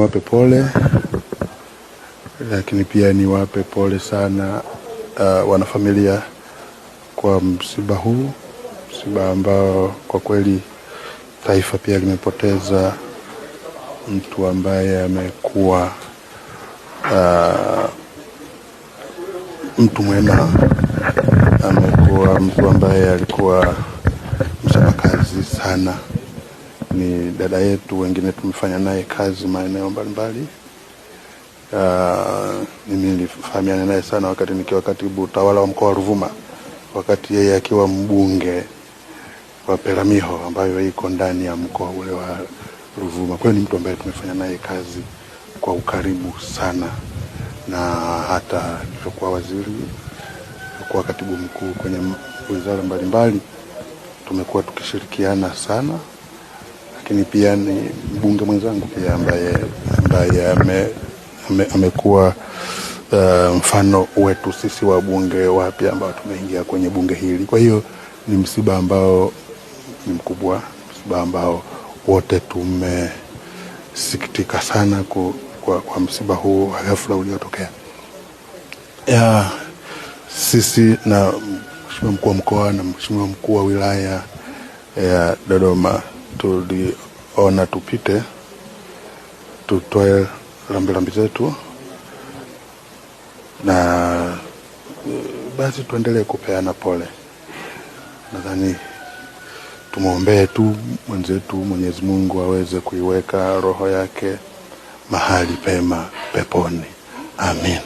Wape pole, lakini pia ni wape pole sana wanafamilia kwa msiba huu, msiba ambao kwa kweli taifa pia limepoteza mtu ambaye amekuwa mtu mwema, amekuwa mtu ambaye alikuwa mchapakazi sana. Ni dada yetu, wengine tumefanya naye kazi maeneo mbalimbali. Mimi nilifahamiana naye sana wakati nikiwa katibu utawala wa mkoa wa Ruvuma, wakati yeye akiwa mbunge wa Peramiho ambayo iko ndani ya mkoa ule wa Ruvuma. Kwa hiyo ni mtu ambaye tumefanya naye kazi kwa ukaribu sana, na hata nilipokuwa waziri, nilikuwa katibu mkuu kwenye wizara mbalimbali, tumekuwa tukishirikiana sana. Lakini pia ni mbunge mwenzangu pia ambaye amekuwa mfano wetu sisi wabunge wapya ambao tumeingia kwenye bunge hili. Kwa hiyo ni msiba ambao ni mkubwa, msiba ambao wote tumesikitika sana kwa msiba huu wa ghafla uliotokea. Sisi na Mheshimiwa mkuu wa mkoa na Mheshimiwa mkuu wa wilaya ya Dodoma tuliona tupite tutoe rambirambi zetu, na basi tuendelee kupeana pole. Nadhani tumuombee tu mwenzetu, Mwenyezi Mungu aweze kuiweka roho yake mahali pema peponi. Amen.